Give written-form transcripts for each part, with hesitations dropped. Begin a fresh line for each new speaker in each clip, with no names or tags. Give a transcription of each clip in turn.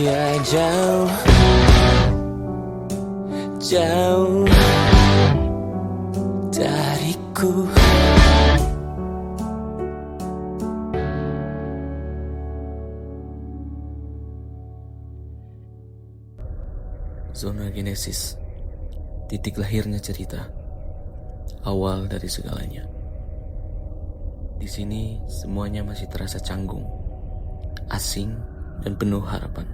Dia jauh, jauh dariku. Zona Genesis, titik lahirnya cerita, awal dari segalanya. Di sini semuanya masih terasa canggung, asing, dan penuh harapan.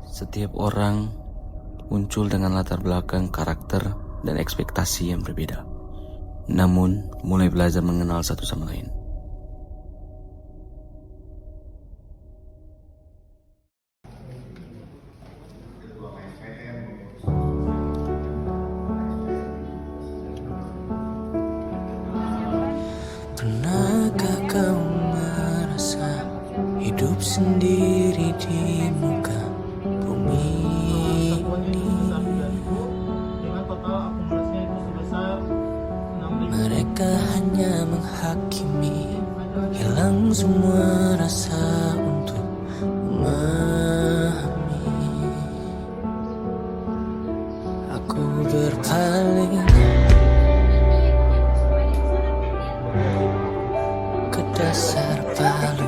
Setiap orang muncul dengan latar belakang karakter dan ekspektasi yang berbeda, namun mulai belajar mengenal satu sama lain. Pernahkah kau merasa hidup sendiri di muka bumi ini? Mereka hanya menghakimi, hilang semua rasa untuk memahami. Aku berpaling ke dasar Palu.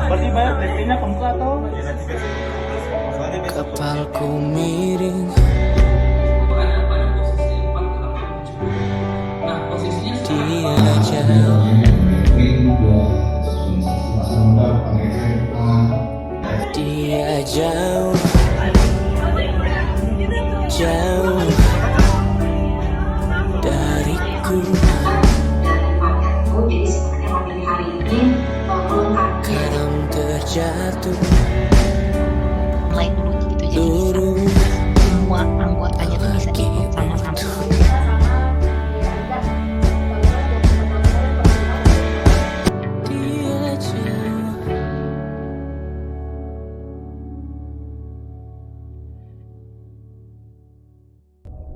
Berarti bayar DP-nya kamu atau?
Kepalku miring, dia jauh, dia jauh, jauh dariku. Kadang terjatuh,
mulai dulu gitu, jadi
turun
semua anggotanya tuh bisa ikut sama-sama.
dia jauh.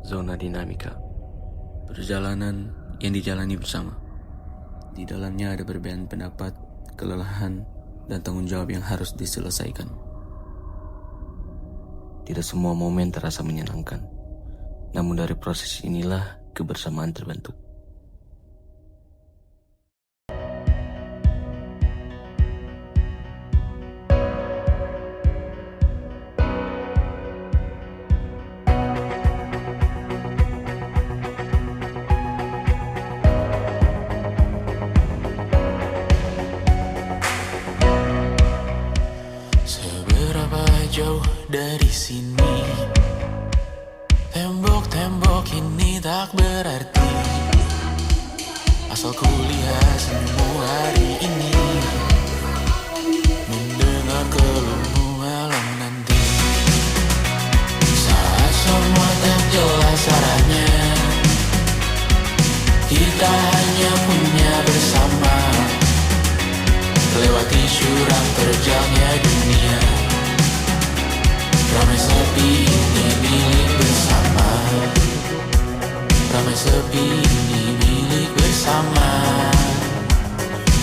Zona dinamika, perjalanan yang dijalani bersama. Di dalamnya ada perbedaan pendapat, kelelahan, dan tanggung jawab yang harus diselesaikan. Tidak semua momen terasa menyenangkan, namun dari proses inilah kebersamaan terbentuk. Seberapa jauh dari sini, tembok-tembok ini tak berarti, asal ku lihat senyummu hari ini, mendengar keluhmu malam nanti. Saat semua tak jelas arahnya, kita hanya punya bersama, lewati jurang terjalnya dunia. Ramai sepi ini milik bersama, ramai sepi ini milik bersama.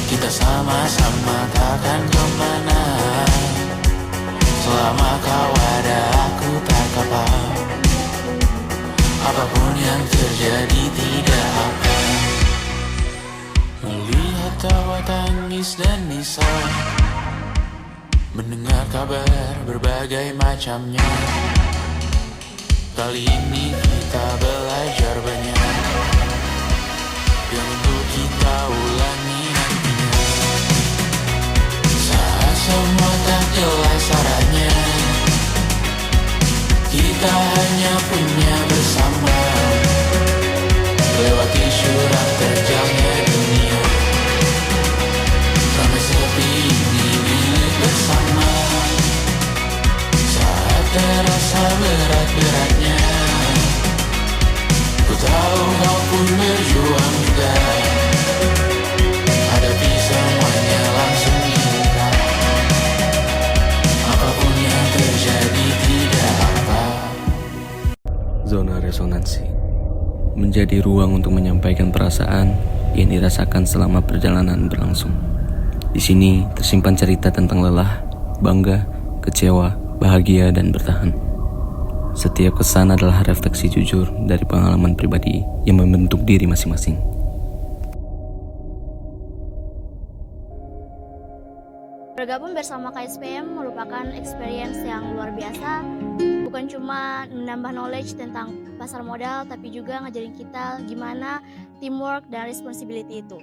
Kita sama-sama takkan kemana, selama kau ada aku tak apa. Apapun yang terjadi tidak apa. Melihat tawa tangis dan nisa, mendengar kabar berbagai macamnya. Kali ini kita belajar banyak yang untuk kita ulangi nantinya. Saat semua tak jelas arahnya, kita hanya punya bersama, lewati jurang terjalnya dunia. Ramai sepi ini milik bersama, saat terasa berat-beratnya, ku tahu kau pun berjuang juga. Hadapi semuanya langsung dibuka, apapun yang terjadi tidak apa. Zona resonansi menjadi ruang untuk menyampaikan perasaan yang dirasakan selama perjalanan berlangsung. Di sini tersimpan cerita tentang lelah, bangga, kecewa, bahagia, dan bertahan. Setiap kesan adalah refleksi jujur dari pengalaman pribadi yang membentuk diri masing-masing.
Bergabung bersama KSPM merupakan experience yang luar biasa. Bukan cuma menambah knowledge tentang pasar modal, tapi juga ngajarin kita gimana teamwork dan responsibility itu.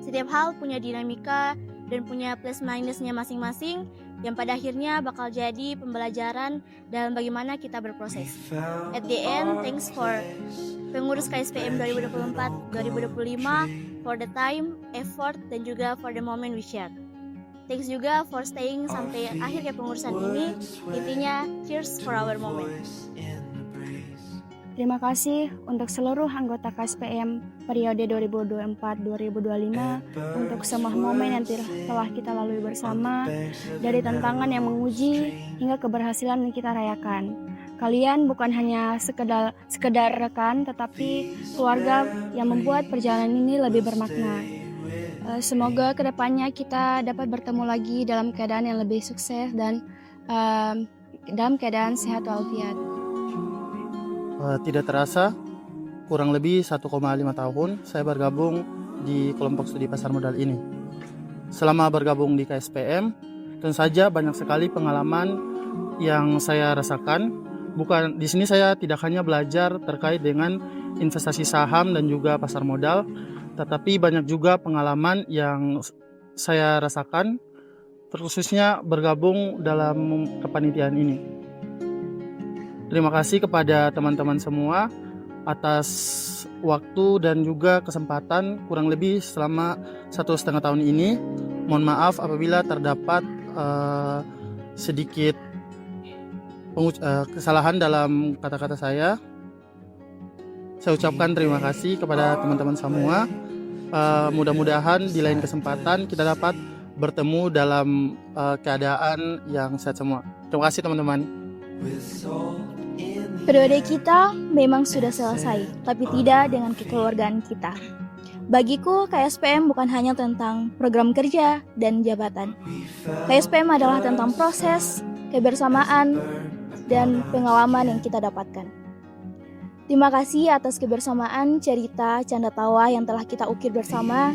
Setiap hal punya dinamika dan punya plus minusnya masing-masing, yang pada akhirnya bakal jadi pembelajaran dalam bagaimana kita berproses. At the end, thanks for pengurus KSPM 2024-2025 for the time, effort, dan juga for the moment we share. Thanks juga for staying sampai akhir kepengurusan ini. Intinya, cheers for our moment.
Terima kasih untuk seluruh anggota KSPM periode 2024-2025 untuk semua momen yang telah kita lalui bersama, dari tantangan yang menguji hingga keberhasilan yang kita rayakan. Kalian bukan hanya sekedar rekan, tetapi keluarga yang membuat perjalanan ini lebih bermakna. Semoga kedepannya kita dapat bertemu lagi dalam keadaan yang lebih sukses dan dalam keadaan sehat walafiat.
Tidak terasa, kurang lebih 1,5 tahun saya bergabung di kelompok studi pasar modal ini. Selama bergabung di KSPM, tentu saja banyak sekali pengalaman yang saya rasakan. Bukan di sini saya tidak hanya belajar terkait dengan investasi saham dan juga pasar modal, tetapi banyak juga pengalaman yang saya rasakan, terkhususnya bergabung dalam kepanitiaan ini. Terima kasih kepada teman-teman semua atas waktu dan juga kesempatan kurang lebih selama 1,5 tahun ini. Mohon maaf apabila terdapat sedikit kesalahan dalam kata-kata saya. Saya ucapkan terima kasih kepada teman-teman semua. Mudah-mudahan di lain kesempatan kita dapat bertemu dalam keadaan yang sehat semua. Terima kasih teman-teman.
Periode kita memang sudah selesai, tapi tidak dengan kekeluargaan kita. Bagiku, KSPM bukan hanya tentang program kerja dan jabatan. KSPM adalah tentang proses, kebersamaan, dan pengalaman yang kita dapatkan. Terima kasih atas kebersamaan, cerita, canda tawa yang telah kita ukir bersama.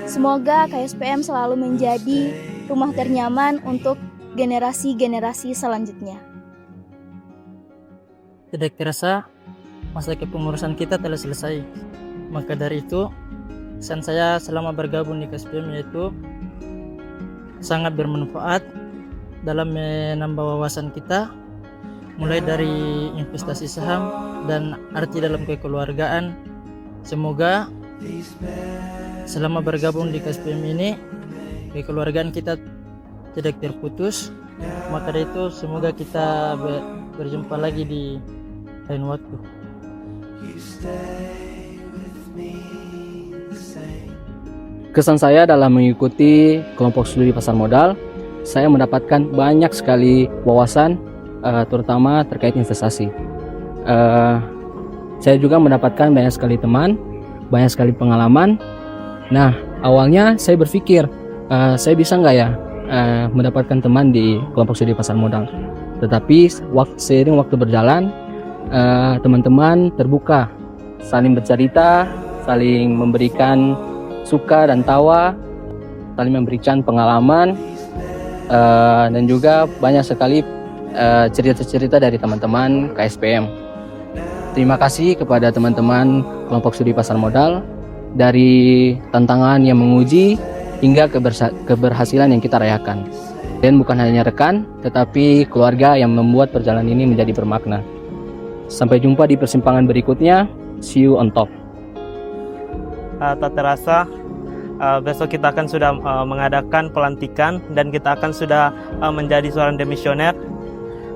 Semoga KSPM selalu menjadi rumah ternyaman untuk generasi-generasi selanjutnya.
Tidak terasa, masa kepengurusan kita telah selesai. Maka dari itu, pesan saya selama bergabung di KSPM yaitu sangat bermanfaat dalam menambah wawasan kita, mulai dari investasi saham dan arti dalam kekeluargaan. Semoga selama bergabung di KSPM ini, kekeluargaan kita tidak terputus. Maka dari itu, semoga kita berjumpa lagi di lain waktu.
Kesan saya dalam mengikuti kelompok studi pasar modal, saya mendapatkan banyak sekali wawasan, terutama terkait investasi. Saya juga mendapatkan banyak sekali teman, banyak sekali pengalaman. Nah, awalnya saya berpikir, saya bisa nggak ya mendapatkan teman di kelompok studi pasar modal. Tetapi seiring waktu berjalan, teman-teman terbuka, saling bercerita, saling memberikan suka dan tawa, saling memberikan pengalaman, dan juga banyak sekali cerita-cerita dari teman-teman KSPM. Terima kasih kepada teman-teman kelompok studi pasar modal, dari tantangan yang menguji hingga keberhasilan yang kita rayakan. Dan bukan hanya rekan, tetapi keluarga yang membuat perjalanan ini menjadi bermakna. Sampai jumpa di persimpangan berikutnya. See you on top.
Tak terasa besok kita akan sudah mengadakan pelantikan dan kita akan sudah menjadi seorang demisioner.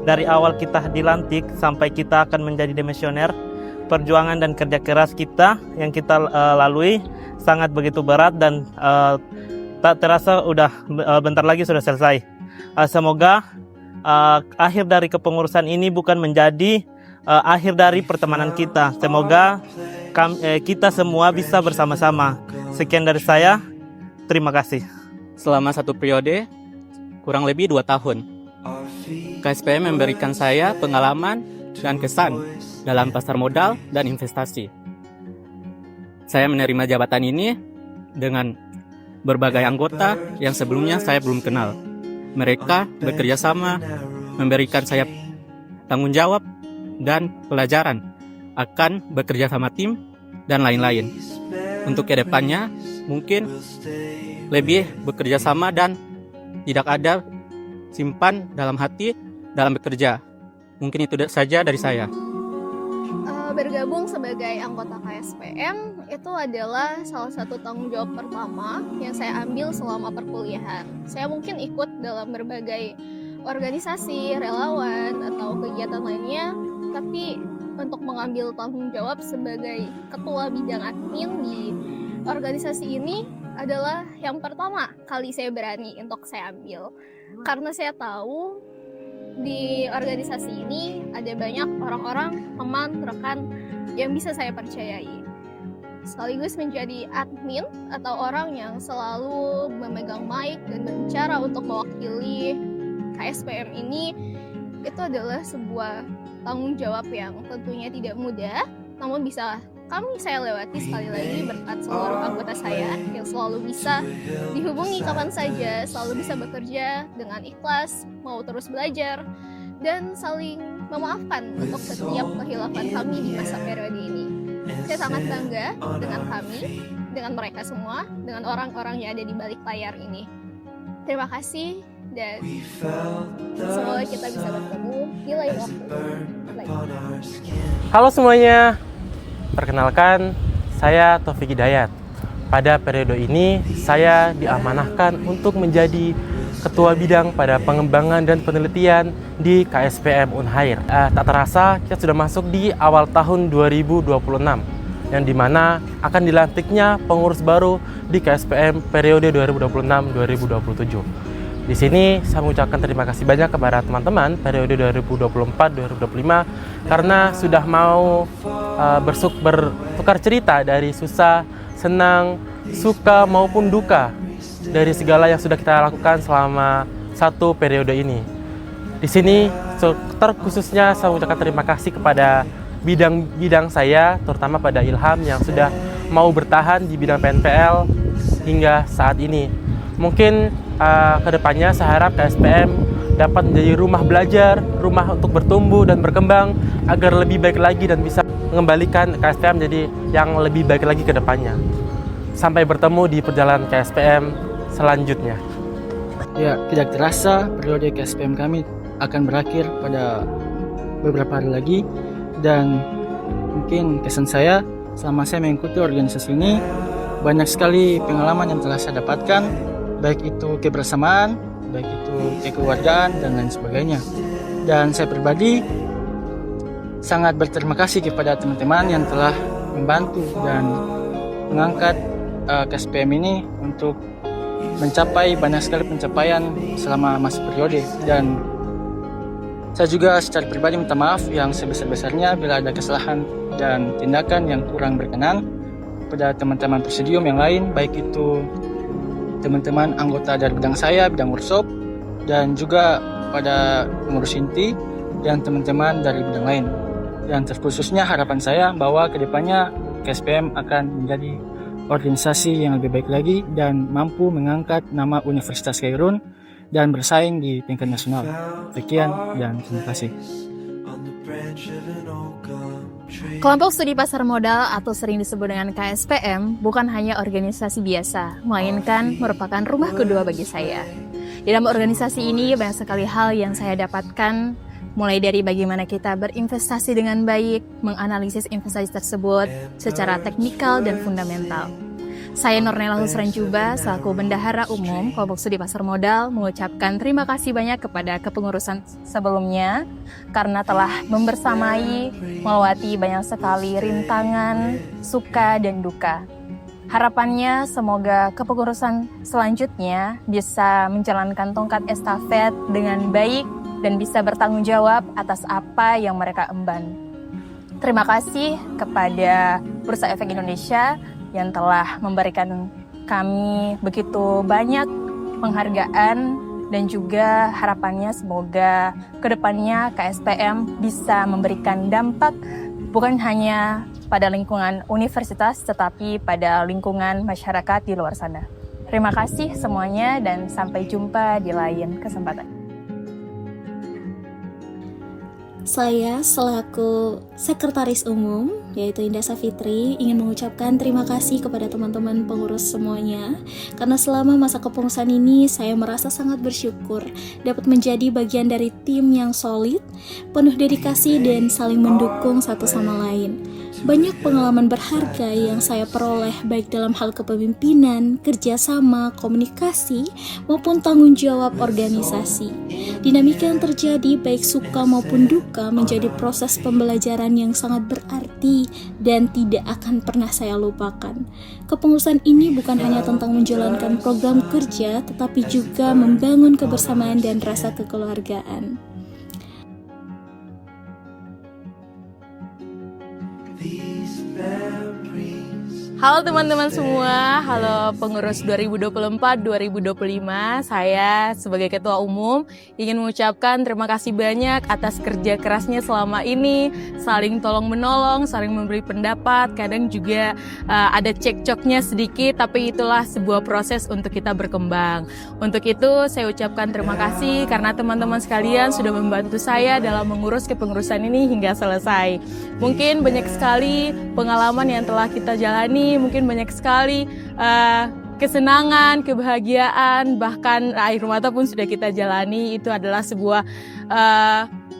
Dari awal kita dilantik sampai kita akan menjadi demisioner, perjuangan dan kerja keras kita yang kita lalui sangat begitu berat dan tak terasa udah bentar lagi sudah selesai. Semoga akhir dari kepengurusan ini bukan menjadi akhir dari pertemanan kita. Semoga kita semua bisa bersama-sama. Sekian dari saya. Terima kasih.
selama 1 periode, kurang lebih 2 tahun. KSPM memberikan saya pengalaman dan kesan dalam pasar modal dan investasi. Saya menerima jabatan ini dengan berbagai anggota yang sebelumnya saya belum kenal. Mereka bekerja sama, memberikan saya tanggung jawab dan pelajaran akan bekerja sama tim dan lain-lain. Untuk kedepannya, mungkin lebih bekerja sama dan tidak ada simpan dalam hati dalam bekerja. Mungkin itu saja dari saya.
Bergabung sebagai anggota KSPM itu adalah salah satu tanggung jawab pertama yang saya ambil selama perkuliahan. Saya mungkin ikut dalam berbagai organisasi, relawan, atau kegiatan lainnya, tapi untuk mengambil tanggung jawab sebagai ketua bidang admin di organisasi ini adalah yang pertama kali saya berani untuk saya ambil. Karena saya tahu di organisasi ini ada banyak orang-orang, teman, rekan yang bisa saya percayai. Sekaligus menjadi admin atau orang yang selalu memegang mic dan berbicara untuk mewakili KSPM ini, itu adalah sebuah tanggung jawab yang tentunya tidak mudah, namun bisa saya lewati sekali lagi berkat seluruh anggota saya yang selalu bisa dihubungi kapan saja, selalu bisa bekerja dengan ikhlas, mau terus belajar, dan saling memaafkan untuk setiap kehilafan kami di masa periode ini. Saya sangat bangga dengan kami, dengan mereka semua, dengan orang-orang yang ada di balik layar ini. Terima kasih dan semoga kita bisa bertemu di lain waktu lagi.
Halo semuanya, perkenalkan saya Taufik Hidayat. Pada periode ini saya diamanahkan untuk menjadi Ketua Bidang pada Pengembangan dan Penelitian di KSPM Unhair. Tak terasa kita sudah masuk di awal tahun 2026, yang dimana akan dilantiknya pengurus baru di KSPM periode 2026-2027. Di sini saya mengucapkan terima kasih banyak kepada teman-teman periode 2024-2025 karena sudah mau bertukar cerita dari susah, senang, suka maupun duka dari segala yang sudah kita lakukan selama 1 periode ini. Di sini terkhususnya saya mengucapkan terima kasih kepada bidang saya, terutama pada Ilham yang sudah mau bertahan di bidang PNPL hingga saat ini. Mungkin kedepannya saya harap KSPM dapat menjadi rumah belajar, rumah untuk bertumbuh dan berkembang agar lebih baik lagi dan bisa mengembalikan KSPM menjadi yang lebih baik lagi ke depannya. Sampai bertemu di perjalanan KSPM selanjutnya.
Ya, tidak terasa periode KSPM kami akan berakhir pada beberapa hari lagi, dan mungkin kesan saya selama saya mengikuti organisasi ini banyak sekali pengalaman yang telah saya dapatkan, baik itu kebersamaan, baik itu kekeluargaan dan lain sebagainya. Dan saya pribadi sangat berterima kasih kepada teman-teman yang telah membantu dan mengangkat KSPM ini untuk mencapai banyak sekali pencapaian selama masa periode. Dan saya juga secara pribadi minta maaf yang sebesar-besarnya bila ada kesalahan dan tindakan yang kurang berkenan pada teman-teman presidium yang lain, baik itu teman-teman anggota dari bidang saya, bidang workshop, dan juga pada pengurus inti dan teman-teman dari bidang lain. Dan terkhususnya harapan saya bahwa kedepannya KSPM akan menjadi organisasi yang lebih baik lagi dan mampu mengangkat nama Universitas Khairun dan bersaing di tingkat nasional. Sekian dan terima kasih.
Kelompok Studi Pasar Modal atau sering disebut dengan KSPM bukan hanya organisasi biasa, melainkan merupakan rumah kedua bagi saya. Di dalam organisasi ini banyak sekali hal yang saya dapatkan, mulai dari bagaimana kita berinvestasi dengan baik, menganalisis investasi tersebut secara teknikal dan fundamental. Saya Nurnela Husranjuba, selaku Bendahara Umum Kelompok Studi Pasar Modal, mengucapkan terima kasih banyak kepada kepengurusan sebelumnya karena telah membersamai, melewati banyak sekali rintangan, suka dan duka. Harapannya semoga kepengurusan selanjutnya bisa menjalankan tongkat estafet dengan baik dan bisa bertanggung jawab atas apa yang mereka emban. Terima kasih kepada Bursa Efek Indonesia yang telah memberikan kami begitu banyak penghargaan, dan juga harapannya semoga kedepannya KSPM bisa memberikan dampak bukan hanya pada lingkungan universitas, tetapi pada lingkungan masyarakat di luar sana. Terima kasih semuanya dan sampai jumpa di lain kesempatan.
Saya selaku Sekretaris Umum, yaitu Indah Safitri, ingin mengucapkan terima kasih kepada teman-teman pengurus semuanya, karena selama masa kepengurusan ini saya merasa sangat bersyukur dapat menjadi bagian dari tim yang solid, penuh dedikasi dan saling mendukung satu sama lain. Banyak pengalaman berharga yang saya peroleh baik dalam hal kepemimpinan, kerjasama, komunikasi, maupun tanggung jawab organisasi. Dinamika yang terjadi baik suka maupun duka menjadi proses pembelajaran yang sangat berarti dan tidak akan pernah saya lupakan. Kepengurusan ini bukan hanya tentang menjalankan program kerja, tetapi juga membangun kebersamaan dan rasa kekeluargaan.
Halo teman-teman semua, halo pengurus 2024-2025. Saya sebagai Ketua Umum ingin mengucapkan terima kasih banyak atas kerja kerasnya selama ini, saling tolong-menolong, saling memberi pendapat, kadang juga ada cekcoknya sedikit, tapi itulah sebuah proses untuk kita berkembang. Untuk itu saya ucapkan terima kasih karena teman-teman sekalian sudah membantu saya dalam mengurus kepengurusan ini hingga selesai. Mungkin banyak sekali pengalaman yang telah kita jalani, mungkin banyak sekali kesenangan, kebahagiaan, bahkan air mata pun sudah kita jalani. Itu adalah sebuah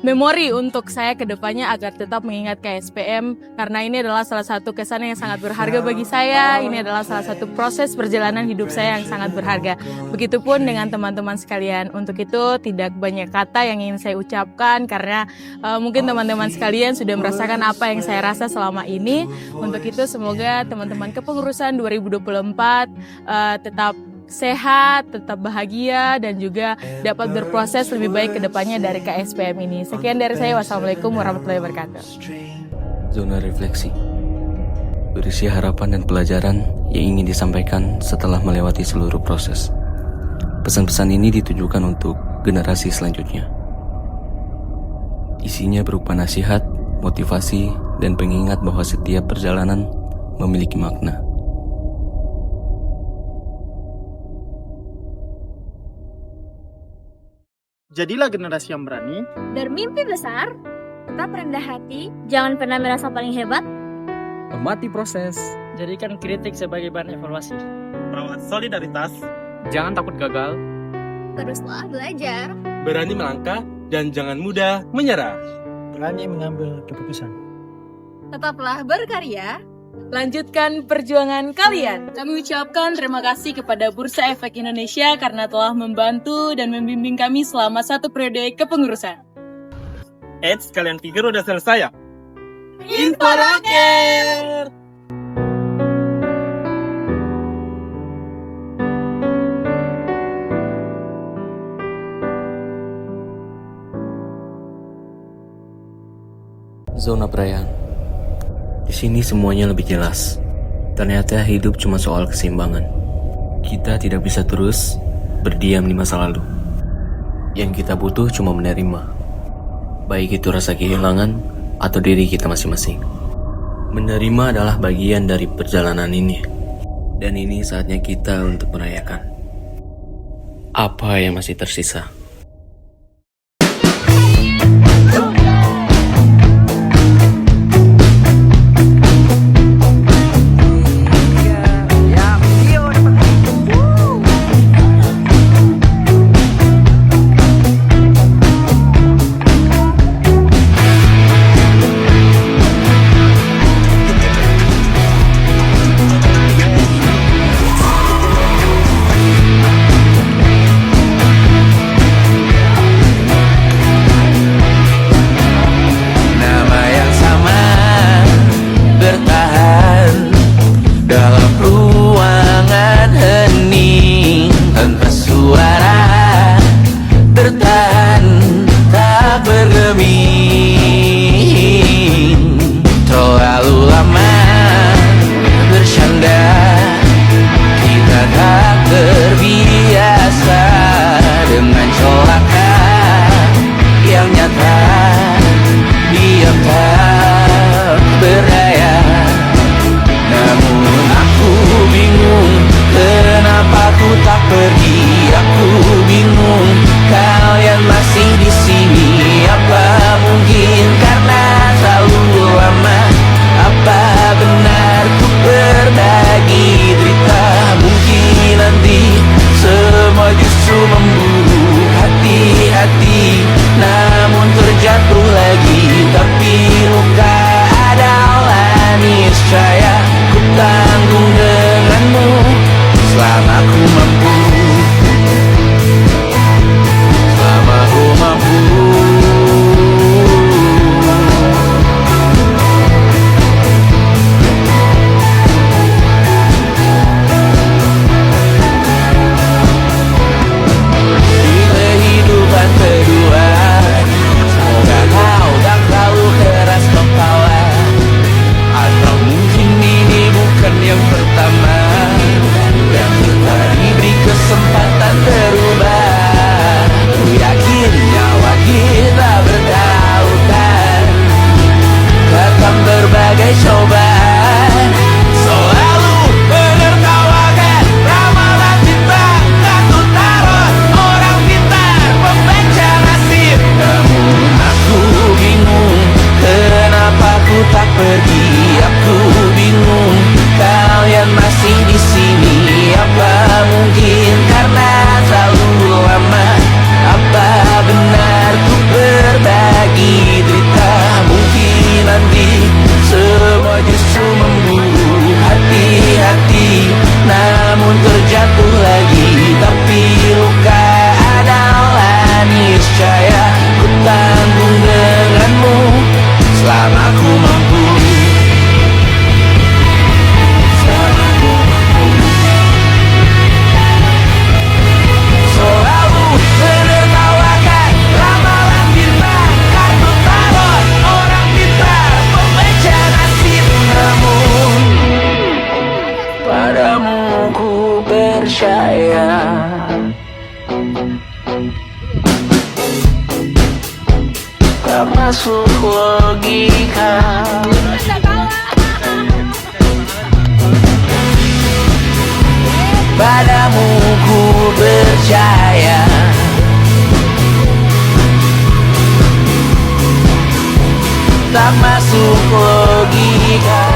memori untuk saya ke depannya agar tetap mengingat KSPM, karena ini adalah salah satu kesan yang sangat berharga bagi saya. Ini adalah salah satu proses perjalanan hidup saya yang sangat berharga. Begitupun dengan teman-teman sekalian. Untuk itu tidak banyak kata yang ingin saya ucapkan karena mungkin teman-teman sekalian sudah merasakan apa yang saya rasa selama ini. Untuk itu semoga teman-teman kepengurusan 2024 tetap sehat, tetap bahagia, dan juga dapat berproses lebih baik ke depannya dari KSPM ini. Sekian dari saya. Wassalamualaikum warahmatullahi wabarakatuh.
Zona refleksi berisi harapan dan pelajaran yang ingin disampaikan setelah melewati seluruh proses. Pesan-pesan ini ditujukan untuk generasi selanjutnya. Isinya berupa nasihat, motivasi, dan pengingat bahwa setiap perjalanan memiliki makna.
Jadilah generasi yang berani,
Bermimpi besar, tetap rendah hati,
Jangan pernah merasa paling hebat.
Hormati proses.
Jadikan kritik sebagai bahan evaluasi.
Rawat solidaritas,
Jangan takut gagal,
Teruslah belajar.
Berani melangkah dan jangan mudah menyerah.
Berani mengambil keputusan.
Tetaplah berkarya, lanjutkan perjuangan kalian. Kami ucapkan terima kasih kepada Bursa Efek Indonesia karena telah membantu dan membimbing kami selama 1 periode kepengurusan.
Eits, kalian pikir udah selesai ya?
Info Raker!
Zona perayaan. Di sini semuanya lebih jelas. Ternyata hidup cuma soal keseimbangan. Kita tidak bisa terus berdiam di masa lalu. Yang kita butuh cuma menerima. Baik itu rasa kehilangan atau diri kita masing-masing. Menerima adalah bagian dari perjalanan ini. Dan ini saatnya kita untuk merayakan apa yang masih tersisa.
Kita tak terbiasa tak masuk logika. Padamu ku percaya, tak masuk logika.